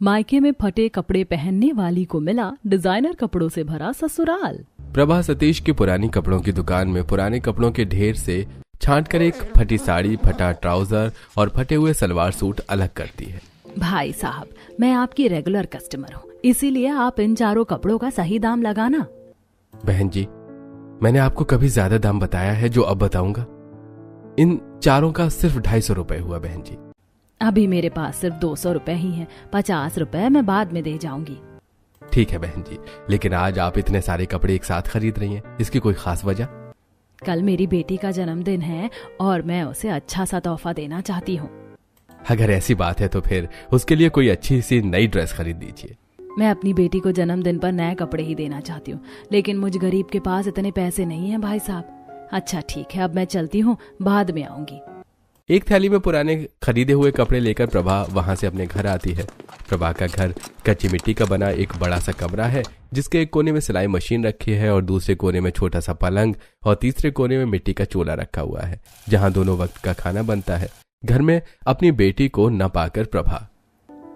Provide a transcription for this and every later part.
मायके में फटे कपड़े पहनने वाली को मिला डिजाइनर कपड़ों से भरा ससुराल। प्रभा सतीश की पुरानी कपड़ों की दुकान में पुराने कपड़ों के ढेर से छांटकर एक फटी साड़ी, फटा ट्राउजर और फटे हुए सलवार सूट अलग करती है। भाई साहब, मैं आपकी रेगुलर कस्टमर हूँ, इसीलिए आप इन चारों कपड़ों का सही दाम लगाना। बहन जी, मैंने आपको कभी ज्यादा दाम बताया है जो अब बताऊंगा? इन चारों का सिर्फ 250 रुपए हुआ बहन जी। अभी मेरे पास सिर्फ 200 रुपए ही हैं, 50 रुपए मैं बाद में दे जाऊंगी। ठीक है बहन जी, लेकिन आज आप इतने सारे कपड़े एक साथ खरीद रही हैं, इसकी कोई खास वजह? कल मेरी बेटी का जन्मदिन है और मैं उसे अच्छा सा तोहफा देना चाहती हूँ। अगर ऐसी बात है तो फिर उसके लिए कोई अच्छी सी नई ड्रेस खरीद दीजिए। मैं अपनी बेटी को जन्मदिन पर नए कपड़े ही देना चाहती हूँ, लेकिन मुझ गरीब के पास इतने पैसे नहीं हैं भाई साहब। अच्छा ठीक है, अब मैं चलती हूँ, बाद में आऊंगी। एक थैली में पुराने खरीदे हुए कपड़े लेकर प्रभा वहां से अपने घर आती है। प्रभा का घर कच्ची मिट्टी का बना एक बड़ा सा कमरा है, जिसके एक कोने में सिलाई मशीन रखी है और दूसरे कोने में छोटा सा पलंग और तीसरे कोने में मिट्टी का चूल्हा रखा हुआ है, जहां दोनों वक्त का खाना बनता है। घर में अपनी बेटी को न पाकर प्रभा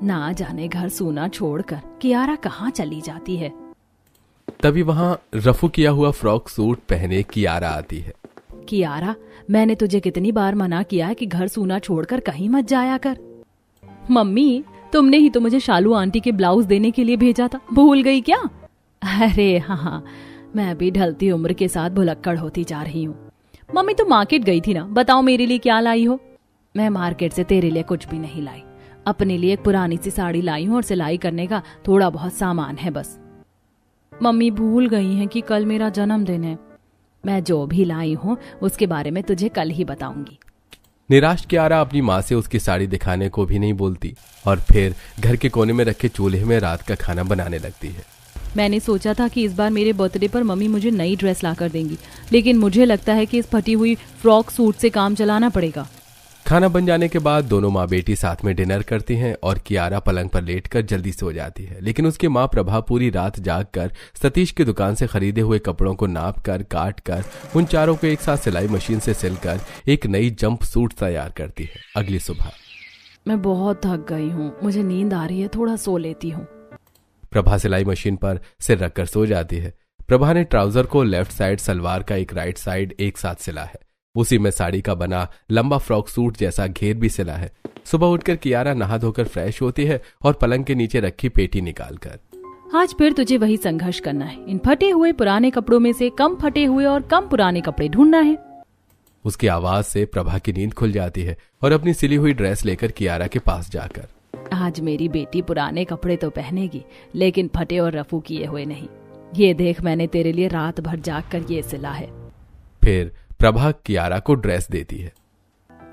ना जाने घर सूना छोड़कर कियारा कहाँ चली जाती है। तभी वहां रफू किया हुआ फ्रॉक सूट पहने कियारा आती है। कियारा, मैंने तुझे कितनी बार मना किया है कि घर सूना छोड़कर कहीं मत जाया कर। मम्मी, तुमने ही तो मुझे शालू आंटी के ब्लाउज देने के लिए भेजा था, भूल गई क्या? अरे हाँ, मैं अभी ढलती उम्र के साथ भुलक्कड़ होती जा रही हूँ। मम्मी, तुम मार्केट गई थी ना, बताओ मेरे लिए क्या लाई हो? मैं मार्केट से तेरे लिए कुछ भी नहीं लाई, अपने लिए एक पुरानी सी साड़ी लाई हूँ और सिलाई करने का थोड़ा बहुत सामान है बस। मम्मी भूल गई हैं कि कल मेरा जन्मदिन है। मैं जो भी लाई हूँ उसके बारे में तुझे कल ही बताऊंगी। निराश कियारा अपनी माँ से उसकी साड़ी दिखाने को भी नहीं बोलती और फिर घर के कोने में रखे चूल्हे में रात का खाना बनाने लगती है। मैंने सोचा था कि इस बार मेरे बर्थडे पर मम्मी मुझे नई ड्रेस ला कर देंगी, लेकिन मुझे लगता है कि इस फटी हुई फ्रॉक सूट से काम चलाना पड़ेगा। खाना बन जाने के बाद दोनों माँ बेटी साथ में डिनर करती हैं और कियारा पलंग पर लेटकर जल्दी सो जाती है, लेकिन उसकी माँ प्रभा पूरी रात जागकर सतीश की दुकान से खरीदे हुए कपड़ों को नाप कर काट कर उन चारों को एक साथ सिलाई मशीन से सिलकर एक नई जंप सूट तैयार करती है। अगली सुबह, मैं बहुत थक गई हूँ, मुझे नींद आ रही है, थोड़ा सो लेती हूँ। प्रभा सिलाई मशीन पर सिर रखकर सो जाती है। प्रभा ने ट्राउजर को लेफ्ट साइड, सलवार का एक राइट साइड एक साथ सिला है। उसी में साड़ी का बना लंबा फ्रॉक सूट जैसा घेर भी सिला है। सुबह उठकर कियारा नहा धोकर फ्रेश होती है और पलंग के नीचे रखी पेटी निकालकर, आज फिर तुझे वही संघर्ष करना है, इन फटे हुए पुराने कपड़ों में से कम फटे हुए और कम पुराने कपड़े ढूंढना है। उसकी आवाज से प्रभा की नींद खुल जाती है और अपनी सिली हुई ड्रेस लेकर कियारा के पास जाकर, आज मेरी बेटी पुराने कपड़े तो पहनेगी, लेकिन फटे और रफू किए हुए नहीं। ये देख, मैंने तेरे लिए रात भर जाग कर ये सिला है। फिर प्रभा कियारा को ड्रेस देती है।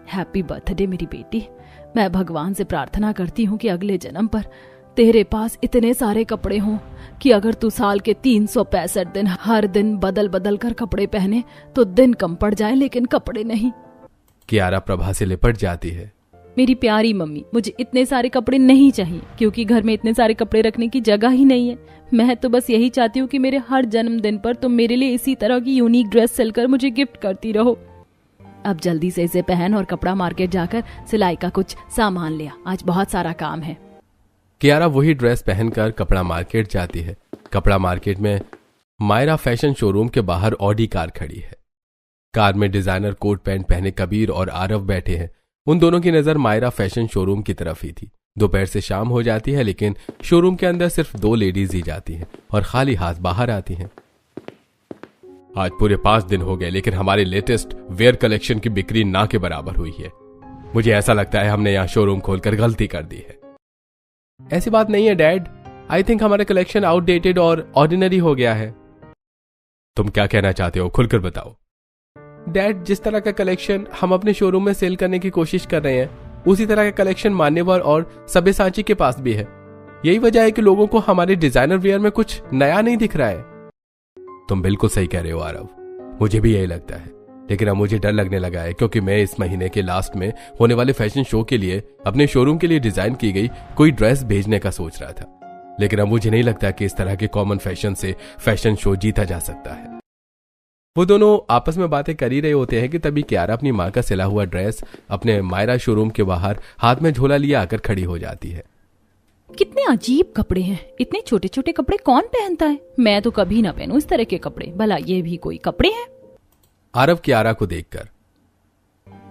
हैप्पी बर्थडे मेरी बेटी। मैं भगवान से प्रार्थना करती हूँ कि अगले जन्म पर तेरे पास इतने सारे कपड़े हों कि अगर तू साल के 365 दिन हर दिन बदल बदल कर कपड़े पहने तो दिन कम पड़ जाए, लेकिन कपड़े नहीं। कियारा प्रभा से लिपट जाती है। मेरी प्यारी मम्मी, मुझे इतने सारे कपड़े नहीं चाहिए, क्योंकि घर में इतने सारे कपड़े रखने की जगह ही नहीं है। मैं तो बस यही चाहती हूँ कि मेरे हर जन्मदिन पर तुम मेरे लिए इसी तरह की यूनिक ड्रेस सिलकर मुझे गिफ्ट करती रहो। अब जल्दी से इसे पहन और कपड़ा मार्केट जाकर सिलाई का कुछ सामान ले आ, आज बहुत सारा काम है। कियारा वही ड्रेस पहनकर कपड़ा मार्केट जाती है। कपड़ा मार्केट में मायरा फैशन शोरूम के बाहर ऑडी कार खड़ी है। कार में डिजाइनर कोट पैंट पहने कबीर और आरव बैठे हैं। उन दोनों की नजर मायरा फैशन शोरूम की तरफ ही थी। दोपहर से शाम हो जाती है, लेकिन शोरूम के अंदर सिर्फ 2 लेडीज ही जाती हैं और खाली हाथ बाहर आती हैं। आज पूरे 5 दिन हो गए, लेकिन हमारी लेटेस्ट वेयर कलेक्शन की बिक्री ना के बराबर हुई है। मुझे ऐसा लगता है हमने यहाँ शोरूम खोलकर गलती कर दी है। ऐसी बात नहीं है डैड, आई थिंक हमारा कलेक्शन आउटडेटेड और ऑर्डिनरी हो गया है। तुम क्या कहना चाहते हो, खुलकर बताओ। डैड, जिस तरह का कलेक्शन हम अपने शोरूम में सेल करने की कोशिश कर रहे हैं, उसी तरह का कलेक्शन मान्यवर और सब्यसाची के पास भी है। यही वजह है कि लोगों को हमारे डिजाइनर वेयर में कुछ नया नहीं दिख रहा है। तुम बिल्कुल सही कह रहे हो आरव, मुझे भी यही लगता है, लेकिन अब मुझे डर लगने लगा है, क्योंकि मैं इस महीने के लास्ट में होने वाले फैशन शो के लिए अपने शोरूम के लिए डिजाइन की गई कोई ड्रेस भेजने का सोच रहा था। लेकिन अब मुझे नहीं लगता कि इस तरह के कॉमन फैशन से फैशन शो जीता जा सकता है। वो दोनों आपस में बातें कर ही रहे होते हैं कि तभी कियारा अपनी माँ का सिला हुआ ड्रेस अपने मायरा शोरूम के बाहर हाथ में झोला लिए आकर खड़ी हो जाती है। कितने अजीब कपड़े हैं, इतने छोटे छोटे कपड़े कौन पहनता है? मैं तो कभी ना पहनूं इस तरह के कपड़े। भला ये भी कोई कपड़े हैं? आरव कियारा को देखकर,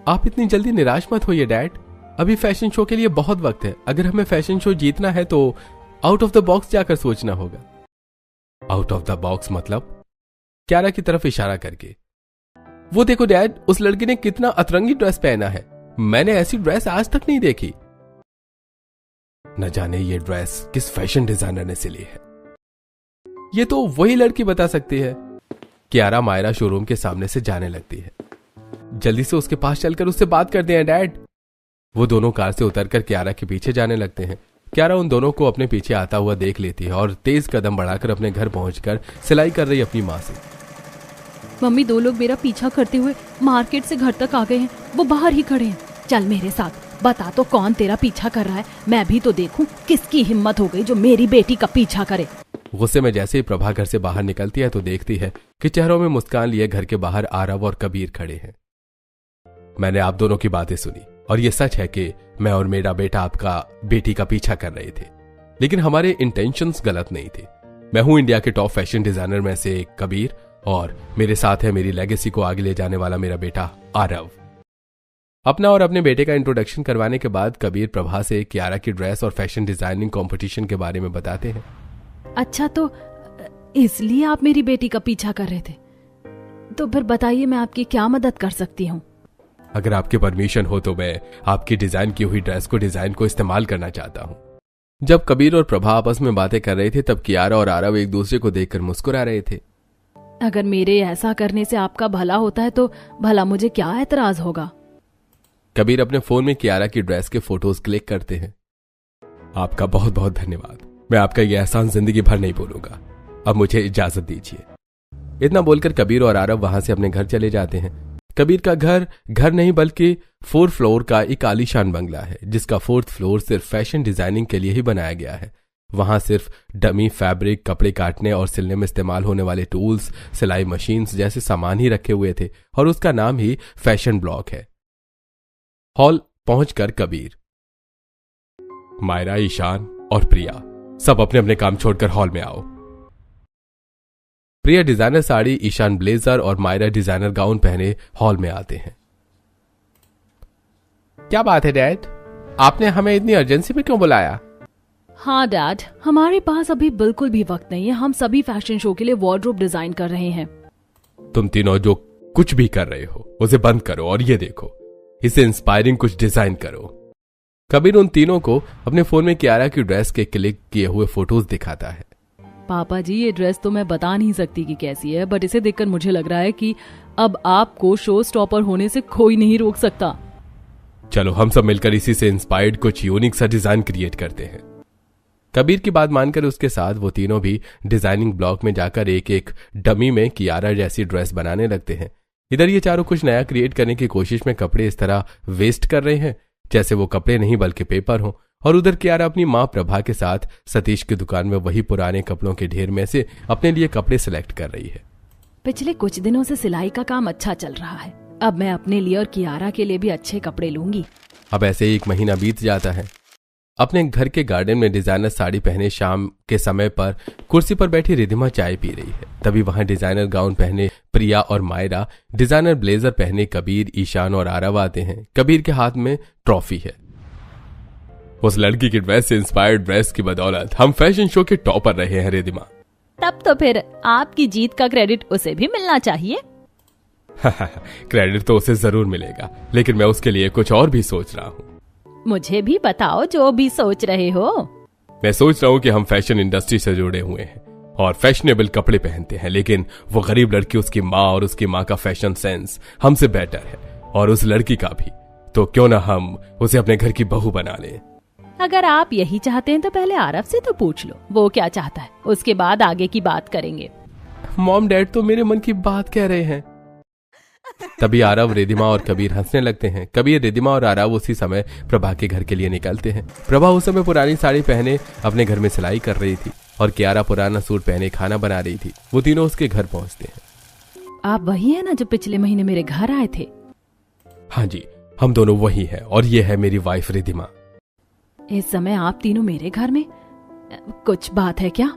आप इतनी जल्दी निराश मत होइए डैड, अभी फैशन शो के लिए बहुत वक्त है। अगर हमें फैशन शो जीतना है तो आउट ऑफ द बॉक्स जाकर सोचना होगा। आउट ऑफ द बॉक्स मतलब? कियारा की तरफ इशारा करके, वो देखो डैड, उस लड़की ने कितना अतरंगी ड्रेस पहना है, मैंने ऐसी ड्रेस आज तक नहीं देखी। न जाने ये ड्रेस किस फैशन डिजाइनर ने सिली है, ये तो वही लड़की बता सकती है। कियारा मायरा शोरूम के सामने से जाने लगती है। जल्दी से उसके पास चलकर उससे बात करते हैं डैड। वो दोनों कार से उतरकर कियारा के पीछे जाने लगते हैं। कियारा उन दोनों को अपने पीछे आता हुआ देख लेती है और तेज कदम बढ़ाकर अपने घर पहुंचकर सिलाई कर रही अपनी मां से, मम्मी, 2 लोग मेरा पीछा करते हुए मार्केट से घर तक आ गए हैं, वो बाहर ही खड़े हैं। चल मेरे साथ, बता तो कौन तेरा पीछा कर रहा है, मैं भी तो देखूं किसकी हिम्मत हो गई जो मेरी बेटी का पीछा करे। गुस्से में जैसे ही प्रभा घर से बाहर निकलती है तो देखती है कि चेहरों में मुस्कान लिए घर के बाहर आरव और कबीर खड़े हैं। मैंने आप दोनों की बातें सुनी और ये सच है कि मैं और मेरा बेटा आपका बेटी का पीछा कर रहे थे, लेकिन हमारे इंटेंशंस गलत नहीं थे। मैं हूं इंडिया के टॉप फैशन डिजाइनर में से एक कबीर, और मेरे साथ है मेरी लेगेसी को आगे ले जाने वाला मेरा बेटा आरव। अपना और अपने बेटे का इंट्रोडक्शन करवाने के बाद कबीर प्रभा से कियारा की ड्रेस और फैशन डिजाइनिंग कंपटीशन के बारे में बताते हैं। अच्छा, तो इसलिए आप मेरी बेटी का पीछा कर रहे थे? तो फिर बताइए मैं आपकी क्या मदद कर सकती हूँ? अगर आपकी परमिशन हो तो मैं आपकी डिजाइन की हुई ड्रेस को डिजाइन को इस्तेमाल करना चाहता हूँ। जब कबीर और प्रभा आपस में बातें कर रहे थे तब कियारा और आरव एक दूसरे को देखकर मुस्कुरा रहे थे। अगर मेरे ऐसा करने से आपका भला होता है तो भला मुझे क्या एतराज होगा? कबीर अपने फोन में कियारा की ड्रेस के फोटोज क्लिक करते हैं। आपका बहुत बहुत धन्यवाद, मैं आपका यह एहसान जिंदगी भर नहीं भूलूंगा। अब मुझे इजाजत दीजिए। इतना बोलकर कबीर और आरव वहां से अपने घर चले जाते हैं। कबीर का घर नहीं बल्कि 4 फ्लोर का एक आलीशान बंगला है, जिसका 4th फ्लोर सिर्फ फैशन डिजाइनिंग के लिए ही बनाया गया है। वहां सिर्फ डमी फैब्रिक, कपड़े काटने और सिलने में इस्तेमाल होने वाले टूल्स, सिलाई मशीन्स जैसे सामान ही रखे हुए थे, और उसका नाम ही फैशन ब्लॉक है। हॉल पहुंचकर कबीर, मायरा, ईशान और प्रिया सब अपने अपने काम छोड़कर हॉल में आओ। प्रिया डिजाइनर साड़ी, ईशान ब्लेजर और मायरा डिजाइनर गाउन पहने हॉल में आते हैं। क्या बात है डैड, आपने हमें इतनी अर्जेंसी में क्यों बुलाया? हाँ डैड, हमारे पास अभी बिल्कुल भी वक्त नहीं है। हम सभी फैशन शो के लिए वार्डरोब डिजाइन कर रहे हैं। तुम तीनों जो कुछ भी कर रहे हो उसे बंद करो और ये देखो, इसे इंस्पायरिंग कुछ डिजाइन करो। कबीर उन तीनों को अपने फोन में कियारा की ड्रेस के क्लिक किए हुए फोटोज दिखाता है। पापा जी, ये ड्रेस तो मैं बता नहीं सकती कि कैसी है, बट इसे देखकर मुझे लग रहा है कि अब आपको शो स्टॉपर होने से कोई नहीं रोक सकता। चलो हम सब मिलकर इसी से इंस्पायर्ड कुछ यूनिक सा डिजाइन क्रिएट करते हैं। कबीर की बात मानकर उसके साथ वो तीनों भी डिजाइनिंग ब्लॉक में जाकर एक एक डमी में कियारा जैसी ड्रेस बनाने लगते हैं। इधर ये चारों कुछ नया क्रिएट करने की कोशिश में कपड़े इस तरह वेस्ट कर रहे हैं जैसे वो कपड़े नहीं बल्कि पेपर हो, और उधर कियारा अपनी मां प्रभा के साथ सतीश की दुकान में वही पुराने कपड़ों के ढेर में से अपने लिए कपड़े सिलेक्ट कर रही है। पिछले कुछ दिनों से सिलाई का काम अच्छा चल रहा है, अब मैं अपने लिए और कियारा के लिए भी अच्छे कपड़े लूंगी। अब ऐसे ही 1 महीना बीत जाता है। अपने घर के गार्डन में डिजाइनर साड़ी पहने शाम के समय पर कुर्सी पर बैठी रिधिमा चाय पी रही है। तभी वहां डिजाइनर गाउन पहने प्रिया और मायरा, डिजाइनर ब्लेजर पहने कबीर, ईशान और आरव आते हैं। कबीर के हाथ में ट्रॉफी है। उस लड़की की ड्रेस से इंस्पायर्ड ड्रेस की बदौलत हम फैशन शो के टॉपर रहे हैं रिधिमा। तब तो फिर आपकी जीत का क्रेडिट उसे भी मिलना चाहिए। क्रेडिट तो उसे जरूर मिलेगा, लेकिन मैं उसके लिए कुछ और भी सोच रहा हूँ। मुझे भी बताओ जो भी सोच रहे हो। मैं सोच रहा हूँ कि हम फैशन इंडस्ट्री से जुड़े हुए हैं और फैशनेबल कपड़े पहनते हैं, लेकिन वो गरीब लड़की, उसकी माँ और उसकी माँ का फैशन सेंस हमसे बेटर है, और उस लड़की का भी। तो क्यों ना हम उसे अपने घर की बहू बना लें। अगर आप यही चाहते हैं तो पहले आरव से तो पूछ लो वो क्या चाहता है, उसके बाद आगे की बात करेंगे। मॉम डैड तो मेरे मन की बात कह रहे हैं। तभी आरव, रिधिमा और कबीर हंसने लगते हैं। कबीर, रिधिमा और आरव उसी समय प्रभा के घर के लिए निकलते हैं। प्रभा उस समय पुरानी साड़ी पहने अपने घर में सिलाई कर रही थी और कियारा पुराना सूट पहने खाना बना रही थी। वो तीनों उसके घर पहुंचते हैं। आप वही है ना जो पिछले महीने मेरे घर आए थे? हाँ जी, हम दोनों वही हैं, और ये है मेरी वाइफ रिधिमा। इस समय आप तीनों मेरे घर में? कुछ बात है क्या?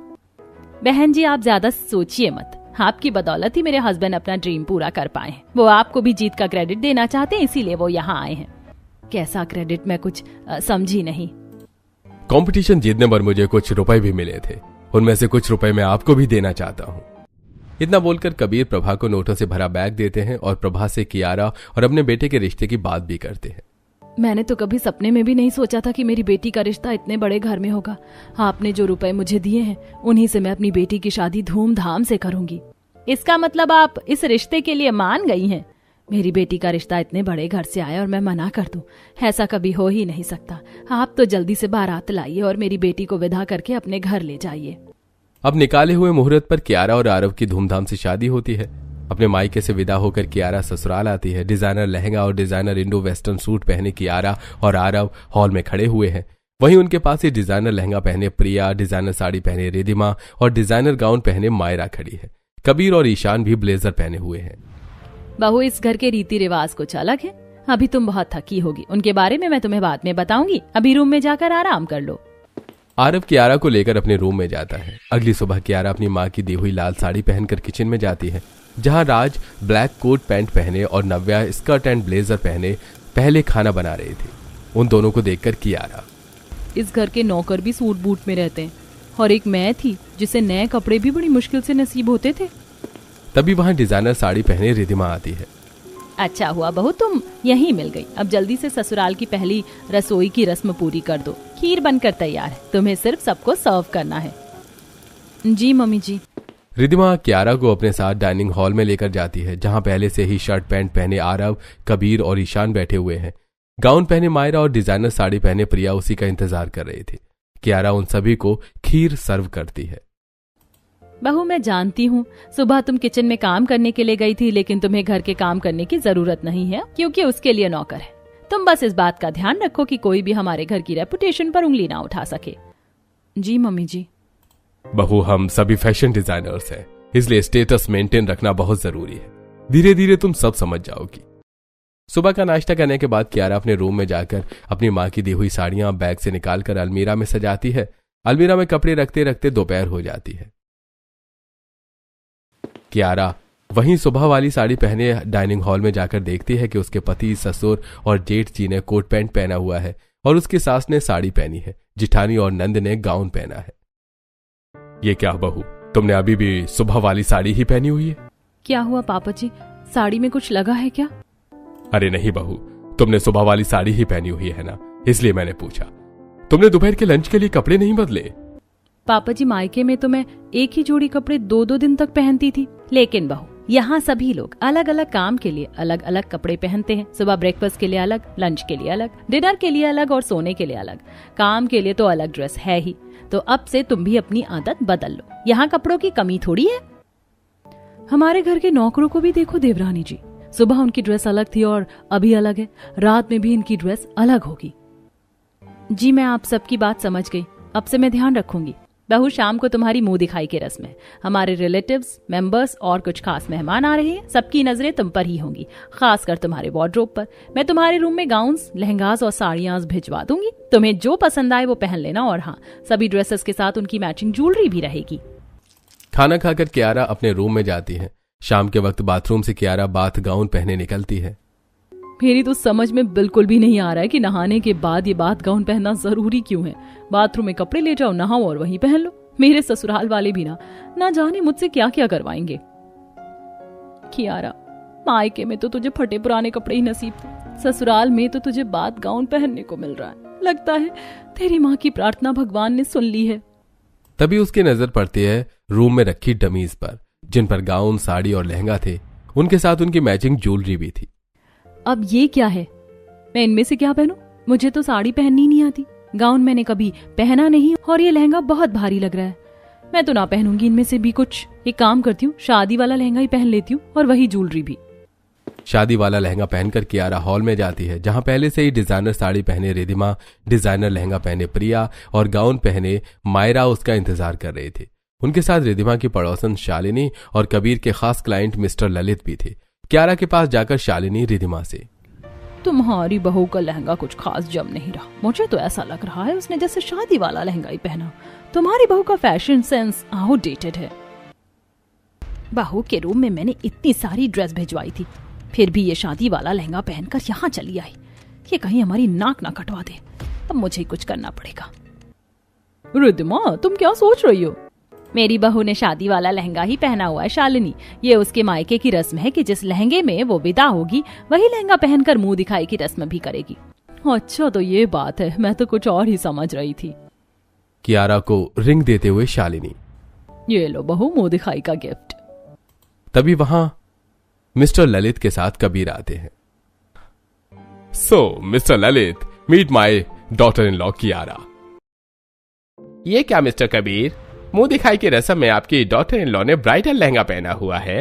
बहन जी, आप ज्यादा सोचिए मत। आपकी बदौलत ही मेरे हस्बैंड अपना ड्रीम पूरा कर पाए हैं। वो आपको भी जीत का क्रेडिट देना चाहते हैं, इसीलिए वो यहाँ आए हैं। कैसा क्रेडिट? मैं कुछ समझी नहीं। कंपटीशन जीतने पर मुझे कुछ रुपए भी मिले थे, उनमें से कुछ रुपए मैं आपको भी देना चाहता हूँ। इतना बोलकर कबीर प्रभा को नोटों से भरा बैग देते हैं और प्रभा से कियारा और अपने बेटे के रिश्ते की बात भी करते हैं। मैंने तो कभी सपने में भी नहीं सोचा था कि मेरी बेटी का रिश्ता इतने बड़े घर में होगा। आपने जो रुपए मुझे दिए हैं उन्हीं से मैं अपनी बेटी की शादी धूमधाम से करूंगी। इसका मतलब आप इस रिश्ते के लिए मान गई हैं? मेरी बेटी का रिश्ता इतने बड़े घर से आया और मैं मना कर दूं? ऐसा कभी हो ही नहीं सकता। आप तो जल्दी से बारात लाइए और मेरी बेटी को विदा करके अपने घर ले जाइए। अब निकाले हुए मुहूर्त पर कियारा और आरव की धूमधाम से शादी होती है। अपने मायके से विदा होकर कियारा ससुराल आती है। डिजाइनर लहंगा और डिजाइनर इंडो वेस्टर्न सूट पहने कियारा और आरव हॉल में खड़े हुए हैं। वहीं उनके पास ही डिजाइनर लहंगा पहने प्रिया, डिजाइनर साड़ी पहने रिधिमा और डिजाइनर गाउन पहने मायरा खड़ी है। कबीर और ईशान भी ब्लेजर पहने हुए हैं। बहू, इस घर के रीति रिवाज कुछ अलग है। अभी तुम बहुत थकी होगी, उनके बारे में मैं तुम्हें बाद में बताऊंगी। अभी रूम में जाकर आराम कर लो। आरव कियारा को लेकर अपने रूम में जाता है। अगली सुबह कियारा अपनी माँ की दी हुई लाल साड़ी पहनकर किचन में जाती है, जहां राज ब्लैक कोट पैंट पहने और नव्या स्कर्ट एंड ब्लेजर पहने पहले खाना बना रहे थे। उन दोनों को देखकर कियारा, इस घर के नौकर भी सूट बूट में रहते हैं और एक मैं थी जिसे नए कपड़े भी बड़ी मुश्किल से नसीब होते थे। तभी वहां डिजाइनर साड़ी पहने रिधिमा आती है। अच्छा हुआ बहू तुम यहीं मिल गई। अब जल्दी से ससुराल की पहली रसोई की रस्म पूरी कर दो। खीर बनकर तैयार है, तुम्हें सिर्फ सबको सर्व करना है। जी मम्मी जी। रिधिमा कियारा को अपने साथ डाइनिंग हॉल में लेकर जाती है, जहां पहले से ही शर्ट पैंट पहने आरव, कबीर और ईशान बैठे हुए हैं। गाउन पहने मायरा और डिजाइनर साड़ी पहने प्रिया उसी का इंतजार कर रहे थे। कियारा उन सभी को खीर सर्व करती है। बहू, मैं जानती हूँ सुबह तुम किचन में काम करने के लिए गई थी, लेकिन तुम्हें घर के काम करने की जरूरत नहीं है क्योंकि उसके लिए नौकर है। तुम बस इस बात का ध्यान रखो कि कोई भी हमारे घर की रेपुटेशन पर उंगली ना उठा सके। जी मम्मी जी। बहू, हम सभी फैशन डिजाइनर्स हैं, इसलिए स्टेटस मेंटेन रखना बहुत जरूरी है। धीरे धीरे तुम सब समझ जाओगी। सुबह का नाश्ता करने के बाद कियारा अपने रूम में जाकर अपनी माँ की दी हुई साड़ियां बैग से निकालकर अलमीरा में सजाती है। अलमीरा में कपड़े रखते रखते दोपहर हो जाती है। कियारा वहीं सुबह वाली साड़ी पहने डाइनिंग हॉल में जाकर देखती है कि उसके पति, ससुर और जेठ जी ने कोट पैंट पहना हुआ है और उसकी सास ने साड़ी पहनी है। जिठानी और नंद ने गाउन पहना है। ये क्या बहू, तुमने अभी भी सुबह वाली साड़ी ही पहनी हुई है? क्या हुआ पापा जी, साड़ी में कुछ लगा है क्या? अरे नहीं बहू, तुमने सुबह वाली साड़ी ही पहनी हुई है ना, इसलिए मैंने पूछा। तुमने दोपहर के लंच के लिए कपड़े नहीं बदले? पापा जी, मायके में तो मैं एक ही जोड़ी कपड़े 2-2 दिन तक पहनती थी, लेकिन बहू यहाँ सभी लोग अलग अलग काम के लिए अलग अलग कपड़े पहनते हैं। सुबह ब्रेकफास्ट के लिए अलग, लंच के लिए अलग, डिनर के लिए अलग और सोने के लिए अलग। काम के लिए तो अलग ड्रेस है ही, तो अब से तुम भी अपनी आदत बदल लो। यहाँ कपड़ों की कमी थोड़ी है। हमारे घर के नौकरों को भी देखो देवरानी जी, सुबह उनकी ड्रेस अलग थी और अभी अलग है। रात में भी इनकी ड्रेस अलग होगी। जी मैं आप सबकी बात समझ गई, अब से मैं ध्यान रखूंगी। बहू, शाम को तुम्हारी मुंह दिखाई की रस्म है। हमारे रिलेटिव्स, मेंबर्स और कुछ खास मेहमान आ रहे हैं। सबकी नजरें तुम पर ही होंगी, खासकर तुम्हारे वार्डरोब पर। मैं तुम्हारे रूम में गाउन्स, लहंगास और साड़ियां भिजवा दूंगी। तुम्हें जो पसंद आए वो पहन लेना, और हाँ, सभी ड्रेसेस के साथ उनकी मैचिंग ज्वेलरी भी रहेगी। खाना खाकर कियारा अपने रूम में जाती है। शाम के वक्त बाथरूम से कियारा बाथ गाउन पहने निकलती है। मेरी तो समझ में बिल्कुल भी नहीं आ रहा है कि नहाने के बाद ये बाथ गाउन पहनना जरूरी क्यों है। बाथरूम में कपड़े ले जाओ, नहाओ और वहीं पहन लो। मेरे ससुराल वाले भी ना जाने मुझसे क्या क्या करवाएंगे। कियारा, मायके में तो तुझे फटे पुराने कपड़े ही नसीब थे, ससुराल में तो तुझे बाथ गाउन पहनने को मिल रहा है। लगता है तेरी माँ की प्रार्थना भगवान ने सुन ली है। तभी उसकी नजर पड़ती है रूम में रखी डमीज पर, जिन पर गाउन, साड़ी और लहंगा थे। उनके साथ उनकी मैचिंग ज्वेलरी भी थी। अब ये क्या है? मैं इनमें से क्या पहनूं? मुझे तो साड़ी पहननी नहीं आती, गाउन मैंने कभी पहना नहीं, और ये लहंगा बहुत भारी लग रहा है। मैं तो ना पहनूंगी इनमें से भी कुछ। एक काम करती हूँ, शादी वाला लहंगा ही पहन लेती हूँ और वही ज्वेलरी भी। शादी वाला लहंगा पहनकर कियारा हॉल में जाती है, जहां पहले से ही डिजाइनर साड़ी पहने रिधिमा, डिजाइनर लहंगा पहने प्रिया और गाउन पहने मायरा उसका इंतजार कर रहे थे। उनके साथ रिधिमा की पड़ोसन शालिनी और कबीर के खास क्लाइंट मिस्टर ललित भी थे। कियारा के पास जाकर शालिनी रिधिमा से, तुम्हारी बहू का लहंगा कुछ खास जम नहीं रहा। मुझे तो ऐसा लग रहा है उसने जैसे शादी वाला लहंगा ही पहना। तुम्हारी बहू का फैशन सेंस आउटडेटेड है। बहू के रूम में मैंने इतनी सारी ड्रेस भिजवाई थी, फिर भी ये शादी वाला लहंगा पहनकर यहाँ चली आई। ये कहीं हमारी नाक ना कटवा दे। अब मुझे ही कुछ करना पड़ेगा। रिद्धिमा, तुम क्या सोच रही हो? मेरी बहू ने शादी वाला लहंगा ही पहना हुआ है शालिनी। ये उसके मायके की रस्म है कि जिस लहंगे में वो विदा होगी वही लहंगा पहनकर मुंह दिखाई की रस्म भी करेगी। अच्छा, तो ये बात है, मैं तो कुछ और ही समझ रही थी। कियारा को रिंग देते हुए शालिनी, ये लो बहू, मुंह दिखाई का गिफ्ट। तभी वहां मिस्टर ललित के साथ कबीर आते हैं। So mister Lalit, meet my daughter in law Kiara. ये क्या मिस्टर कबीर, मुंह दिखाई की रस्म में आपकी डॉटर इन लॉ ने ब्राइडल लहंगा पहना हुआ है।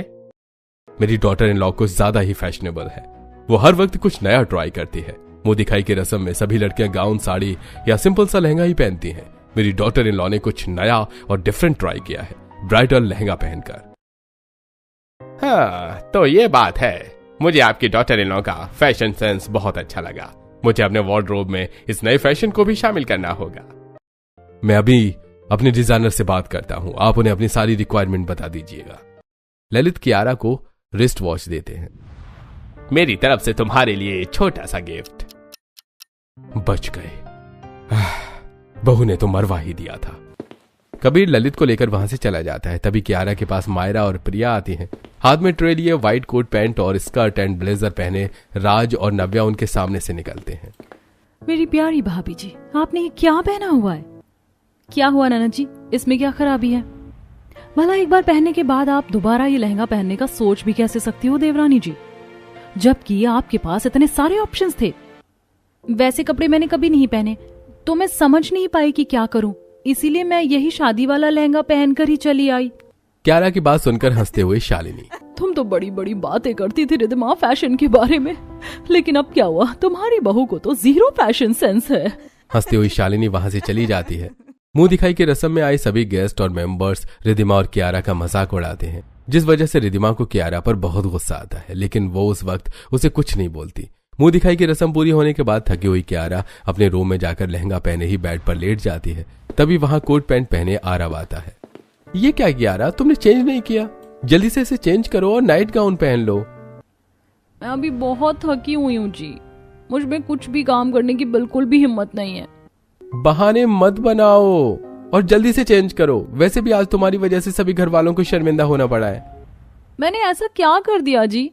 मेरी डॉटर इन लॉ कुछ ज्यादा ही फैशनेबल है। वो हर वक्त कुछ नया ट्राई करती है। मुंह दिखाई की रस्म में सभी लड़कियां गाउन, साड़ी या सिंपल सा लहंगा ही पहनती हैं। मेरी डॉटर इन लॉ ने कुछ नया और डिफरेंट ट्राई किया है, ब्राइडल लहंगा पहनकर। हाँ, तो ये बात है। मुझे आपकी डॉटर इन लॉ का फैशन सेंस बहुत अच्छा लगा। मुझे अपने वार्डरोब में इस नए फैशन को भी शामिल करना होगा। मैं अभी अपने डिजाइनर से बात करता हूं, आप उन्हें अपनी सारी रिक्वायरमेंट बता दीजिएगा। ललित कियारा को रिस्ट वॉच देते हैं। मेरी तरफ से तुम्हारे लिए छोटा सा गिफ्ट। बच गए, बहू ने तो मरवा ही दिया था। कबीर ललित को लेकर वहां से चला जाता है। तभी कियारा के पास मायरा और प्रिया आती हैं। हाथ में ट्रे लिए व्हाइट कोट पैंट और स्कर्ट एंड ब्लेजर पहने राज और नव्या उनके सामने से निकलते हैं। मेरी प्यारी भाभी जी, आपने ये क्या पहना हुआ है? क्या हुआ ननद जी, इसमें क्या खराबी है? भला एक बार पहनने के बाद आप दोबारा ये लहंगा पहनने का सोच भी कैसे सकती हो देवरानी जी, जबकि आपके पास इतने सारे ऑप्शंस थे। वैसे कपड़े मैंने कभी नहीं पहने, तो मैं समझ नहीं पाई कि क्या करूं, इसीलिए मैं यही शादी वाला लहंगा पहनकर ही चली आई। कियारा की बात सुनकर हंसते हुए शालिनी, तुम तो बड़ी बड़ी बातें करती थी रिद्धिमा फैशन के बारे में, लेकिन अब क्या हुआ, तुम्हारी बहू को तो जीरो फैशन सेंस है। हंसती हुई शालिनी वहां से चली जाती है। मुंह दिखाई की रस्म में आए सभी गेस्ट और मेंबर्स रिद्धिमा और कियारा का मजाक उड़ाते हैं, जिस वजह से रिद्धिमा को कियारा पर बहुत गुस्सा आता है, लेकिन वो उस वक्त उसे कुछ नहीं बोलती। मुंह दिखाई की रस्म पूरी होने के बाद थकी हुई कियारा अपने रूम में जाकर लहंगा पहने ही बेड पर लेट जाती है। तभी वहां कोट पैंट पहने आरव आता है। ये क्या कियारा, तुमने चेंज नहीं किया? जल्दी से इसे चेंज करो और नाइट गाउन पहन लो। मैं अभी बहुत थकी हुई हूँ जी, मुझ में कुछ भी काम करने की बिल्कुल भी हिम्मत नहीं है। बहाने मत बनाओ और जल्दी से चेंज करो। वैसे भी आज तुम्हारी वजह से सभी घर वालों को शर्मिंदा होना पड़ा है। मैंने ऐसा क्या कर दिया जी?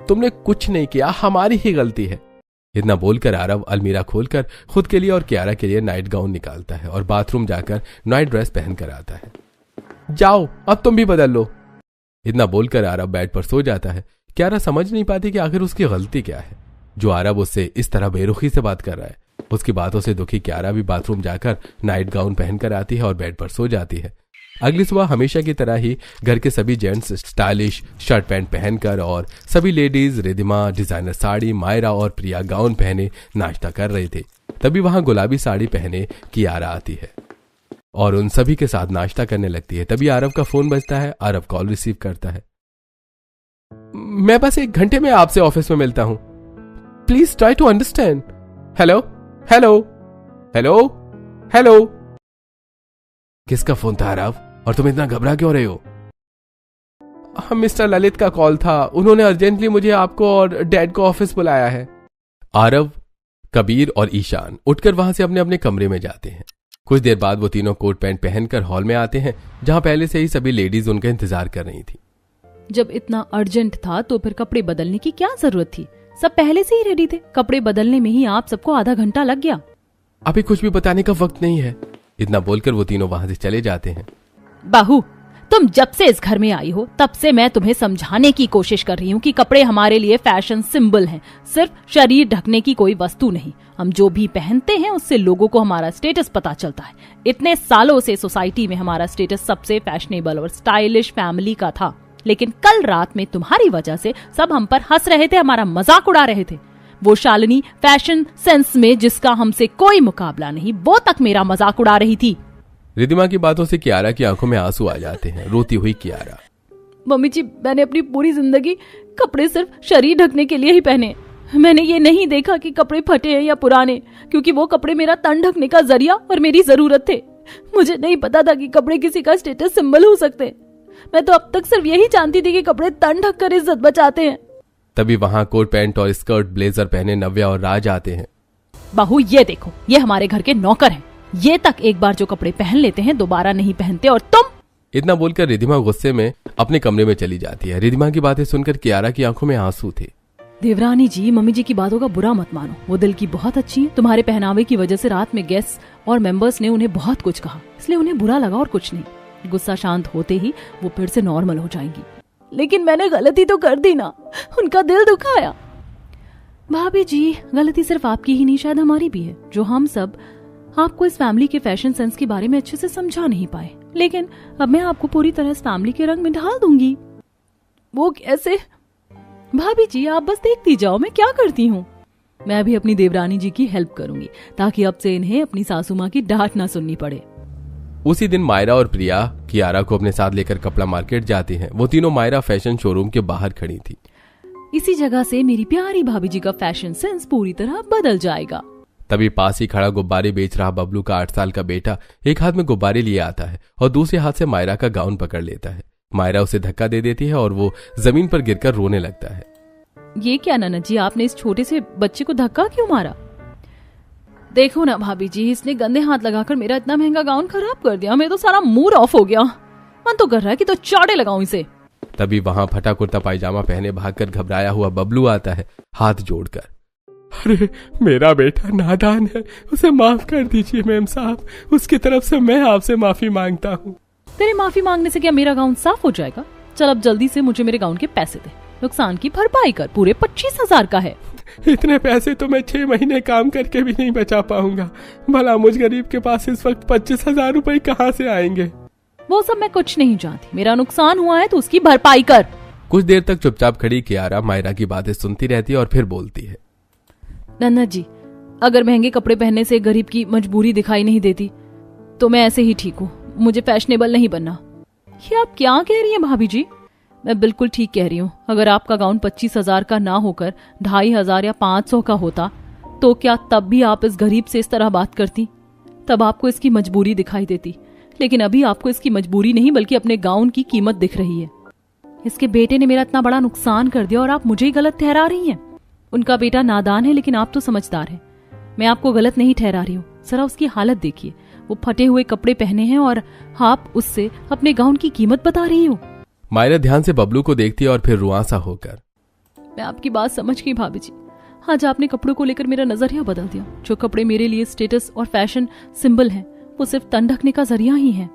तुमने कुछ नहीं किया, हमारी ही गलती है। इतना बोलकर आरव अलमीरा खोलकर खुद के लिए और कियारा के लिए नाइट गाउन निकालता है और बाथरूम जाकर नाइट ड्रेस पहनकर आता है। जाओ, अब तुम भी बदल लो। इतना बोलकर आरव बेड पर सो जाता है। कियारा समझ नहीं पाती कि आखिर उसकी गलती क्या है, जो आरव उससे इस तरह बेरुखी से बात कर रहा है। उसकी बातों से दुखी कियारा भी बाथरूम जाकर नाइट गाउन पहनकर आती है और बेड पर सो जाती है। अगली सुबह हमेशा की तरह ही घर के सभी जेंट्स स्टाइलिश शर्ट पैंट पहनकर और सभी लेडीज रिद्धिमा डिजाइनर साड़ी, मायरा और प्रिया गाउन पहने नाश्ता कर रहे थे। तभी वहां गुलाबी साड़ी पहने कियारा आती है और उन सभी के साथ नाश्ता करने लगती है। तभी आरव का फोन बजता है। आरव कॉल रिसीव करता है। मैं बस 1 घंटे में आपसे ऑफिस में मिलता हूं, please try to understand. Hello hello hello hello. किसका फोन था आरव, और तुम इतना घबरा क्यों रहे हो? मिस्टर ललित का कॉल था, उन्होंने अर्जेंटली मुझे आपको और डैड को ऑफिस बुलाया है। आरव, कबीर और ईशान उठकर वहां से अपने अपने कमरे में जाते हैं। कुछ देर बाद वो तीनों कोट पैंट पहनकर हॉल में आते हैं, जहां पहले से ही सभी लेडीज उनका इंतजार कर रही थी। जब इतना अर्जेंट था तो फिर कपड़े बदलने की क्या जरूरत थी? सब पहले से ही रेडी थे। कपड़े बदलने में ही आप सबको आधा घंटा लग गया। अभी कुछ भी बताने का वक्त नहीं है। इतना बोलकर वो तीनों वहां से चले जाते हैं। बहू, तुम जब से इस घर में आई हो तब से मैं तुम्हें समझाने की कोशिश कर रही हूँ कि कपड़े हमारे लिए फैशन सिंबल हैं, सिर्फ शरीर ढकने की कोई वस्तु नहीं। हम जो भी पहनते हैं उससे लोगों को हमारा स्टेटस पता चलता है। इतने सालों से सोसाइटी में हमारा स्टेटस सबसे फैशनेबल और स्टाइलिश फैमिली का था, लेकिन कल रात में तुम्हारी वजह से सब हम पर हंस रहे थे, हमारा मजाक उड़ा रहे थे। वो शालिनी फैशन सेंस में जिसका हमसे कोई मुकाबला नहीं, वो तक मेरा मजाक उड़ा रही थी। रिद्धिमा की बातों से कियारा की आंखों में आंसू आ जाते हैं। रोती हुई कियारा, मम्मी जी, मैंने अपनी पूरी जिंदगी कपड़े सिर्फ शरीर ढकने के लिए ही पहने। मैंने ये नहीं देखा कि कपड़े फटे हैं या पुराने, क्योंकि वो कपड़े मेरा तन ढकने का जरिया और मेरी जरूरत थे। मुझे नहीं पता था कि कपड़े किसी का स्टेटस सिंबल हो सकते हैं। मैं तो अब तक सिर्फ यही जानती थी कि कपड़े तन ढक कर इज्जत बचाते हैं। तभी वहां कोट पैंट और स्कर्ट ब्लेजर पहने नव्या और राज आते हैं। बहू ये देखो, ये हमारे घर के नौकर हैं। ये तक एक बार जो कपड़े पहन लेते हैं दोबारा नहीं पहनते, और तुम। इतना बोलकर रिधिमा गुस्से में अपने कमरे में चली जाती है। रिधिमा की बातें सुनकर कियारा की आंखों में आंसू थे। देवरानी जी, मम्मी जी की बातों का बुरा मत मानो, वो दिल की बहुत अच्छी है। तुम्हारे पहनावे की वजह से रात में गेस्ट और मेंबर्स ने उन्हें बहुत कुछ कहा, इसलिए उन्हें बुरा लगा और कुछ नहीं। गुस्सा शांत होते ही वो फिर से नॉर्मल हो जाएंगी। लेकिन मैंने गलती तो कर दी ना, उनका दिल दुखाया। भाभी जी, गलती सिर्फ आपकी ही नहीं, शायद हमारी भी है, जो हम सब आपको इस फैमिली के फैशन सेंस के बारे में अच्छे से समझा नहीं पाए। लेकिन अब मैं आपको पूरी तरह इस फैमिली के रंग में ढाल दूंगी। वो कैसे? भाभी जी, आप बस देखती जाओ मैं क्या करती हूँ। मैं भी अपनी देवरानी जी की हेल्प करूंगी, ताकि अब से इन्हें अपनी सासू माँ की डांट ना सुननी पड़े। उसी दिन मायरा और प्रिया कियारा को अपने साथ लेकर कपड़ा मार्केट जाती हैं। वो तीनों मायरा फैशन शोरूम के बाहर खड़ी थी। इसी जगह से मेरी प्यारी भाभी जी का फैशन सेंस पूरी तरह बदल जाएगा। तभी पास ही खड़ा गुब्बारे बेच रहा बबलू का 8 साल का बेटा एक हाथ में गुब्बारे लिए आता है और दूसरे हाथ से मायरा का गाउन पकड़ लेता है। मायरा उसे धक्का दे देती है और वो जमीन पर गिरकर रोने लगता है। ये क्या ननद जी, आपने इस छोटे से बच्चे को धक्का क्यों मारा? देखो ना भाभी जी, इसने गंदे हाथ लगाकर मेरा इतना महंगा गाउन खराब कर दिया। मैं तो सारा मूड ऑफ हो गया। मन तो कर रहा है कि तो चाटे लगाऊं इसे। तभी वहां फटा कुर्ता पायजामा पहने भागकर घबराया हुआ बबलू आता है, हाथ जोड़कर। अरे मेरा बेटा नादान है, उसे माफ कर दीजिए मैम साहब, उसकी तरफ से मैं आपसे माफी मांगता हूँ। तेरे माफी मांगने से क्या मेरा गाउन साफ हो जाएगा? चल अब जल्दी से मुझे मेरे गाउन के पैसे दे, नुकसान की भरपाई कर। पूरे 25,000 का है। इतने पैसे तो मैं 6 महीने काम करके भी नहीं बचा पाऊंगा। भला मुझ गरीब के पास इस वक्त 25,000 रुपए कहाँ से आएंगे? वो सब मैं कुछ नहीं जानती, मेरा नुकसान हुआ है तो उसकी भरपाई कर। कुछ देर तक चुपचाप खड़ी कियारा मायरा की बातें सुनती रहती है और फिर बोलती है। नन्ना जी, अगर महंगे कपड़े पहनने से गरीब की मजबूरी दिखाई नहीं देती तो मैं ऐसे ही ठीक हूँ। मुझे फैशनेबल नहीं बनना। ये आप क्या कह रही हैं भाभी जी? मैं बिल्कुल ठीक कह रही हूँ। अगर आपका गाउन 25,000 का ना होकर 2,500 या 500 का होता तो क्या तब भी आप इस गरीब से इस तरह बात करती? तब आपको इसकी मजबूरी दिखाई देती। लेकिन अभी आपको इसकी मजबूरी नहीं बल्कि अपने गाउन की कीमत दिख रही है। इसके बेटे ने मेरा इतना बड़ा नुकसान कर दिया और आप मुझे ही गलत ठहरा रही हैं। उनका बेटा नादान है लेकिन आप तो समझदार हैं। मैं आपको गलत नहीं ठहरा रही हूँ। जरा उसकी हालत देखिए, वो फटे हुए कपड़े पहने हैं और आप उससे अपने गाउन की कीमत बता रही हो। मायरा ध्यान से बबलू को देखती है और फिर रुआंसा होकर। मैं आपकी बात समझ गई भाभी जी। आज आपने कपड़ों को लेकर मेरा नजरिया बदल दिया। जो कपड़े मेरे लिए स्टेटस और फैशन सिंबल हैं, वो सिर्फ तन ढकने का जरिया ही है।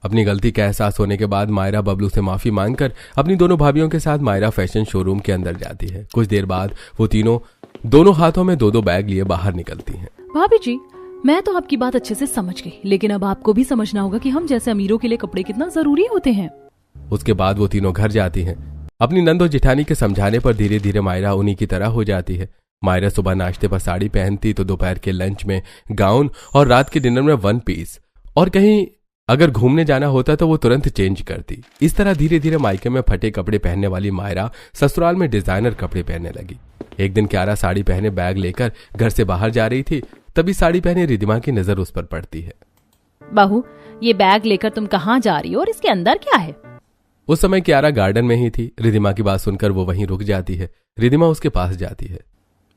अपनी गलती का एहसास होने के बाद मायरा बबलू से माफी मांगकर अपनी दोनों भाभियों के साथ मायरा फैशन शोरूम के अंदर जाती है। कुछ देर बाद वो तीनों दोनों हाथों में 2-2 बैग लिए बाहर निकलती हैं। भाभी जी, मैं तो आपकी बात अच्छे से समझ गई, लेकिन अब आपको भी समझना होगा कि हम जैसे अमीरों के लिए कपड़े कितना जरूरी होते हैं। उसके बाद वो तीनों घर जाती हैं। अपनी नंद और जेठानी के समझाने पर धीरे धीरे मायरा उन्हीं की तरह हो जाती है। मायरा सुबह नाश्ते पर साड़ी पहनती तो दोपहर के लंच में गाउन और रात के डिनर में 1 पीस, और कहीं अगर घूमने जाना होता तो वो तुरंत चेंज करती। इस तरह धीरे धीरे मायके में फटे कपड़े पहनने वाली मायरा ससुराल में डिजाइनर कपड़े पहनने लगी। एक दिन कियारा साड़ी पहने बैग लेकर घर से बाहर जा रही थी, तभी साड़ी पहने रिधिमा की नजर उस पर पड़ती है। बहू, ये बैग लेकर तुम कहाँ जा रही हो और इसके अंदर क्या है? उस समय कियारा गार्डन में ही थी। रिधिमा की बात सुनकर वो वहीं रुक जाती है। रिधिमा उसके पास जाती है।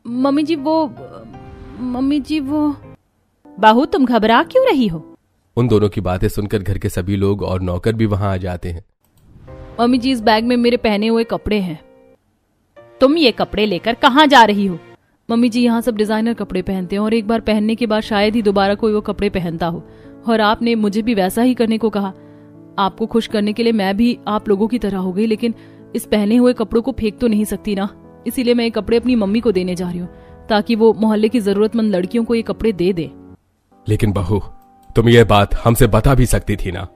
मम्मी जी वो। बहू, तुम घबरा क्यों रही हो? उन दोनों की बातें सुनकर घर के सभी लोग और नौकर भी वहां आ जाते हैं। मम्मी जी, इस बैग में मेरे पहने हुए कपड़े हैं। तुम ये कपड़े लेकर कहाँ जा रही हो? मम्मी जी, यहाँ सब डिजाइनर कपड़े पहनते हैं और एक बार पहनने के बाद शायद ही दोबारा कोई वो कपड़े पहनता हो, और आपने मुझे भी वैसा ही करने को कहा। आपको खुश करने के लिए मैं भी आप लोगों की तरह हो गई, लेकिन इस पहने हुए कपड़ों को फेंक तो नहीं सकती ना। इसीलिए मैं ये कपड़े अपनी मम्मी को देने जा रही हूँ, ताकि वो मोहल्ले की जरूरतमंद लड़कियों को ये कपड़े दे दे। लेकिन बहू, तुम ये बात हमसे बता भी सकती थी ना।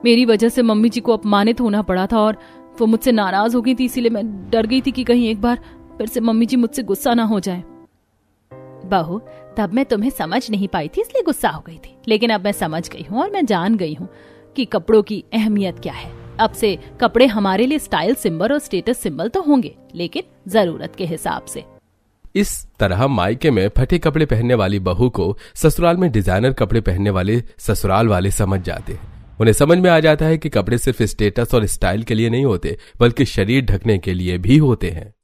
मेरी वजह से मम्मी जी को अपमानित होना पड़ा था और वो मुझसे नाराज हो गई थी, इसीलिए मैं डर गई थी कि कहीं एक बार फिर से मम्मी जी मुझसे गुस्सा ना हो जाए। बहू, तब मैं तुम्हें समझ नहीं पाई थी इसलिए गुस्सा हो गई थी, लेकिन अब मैं समझ गई हूँ और मैं जान गई हूँ कि कपड़ों की अहमियत क्या है। अब से कपड़े हमारे लिए स्टाइल सिंबल और स्टेटस सिंबल तो होंगे, लेकिन जरूरत के हिसाब से। इस तरह मायके में फटे कपड़े पहनने वाली बहू को ससुराल में डिजाइनर कपड़े पहनने वाले ससुराल वाले समझ जाते हैं। उन्हें समझ में आ जाता है कि कपड़े सिर्फ स्टेटस और स्टाइल के लिए नहीं होते, बल्कि शरीर ढकने के लिए भी होते हैं।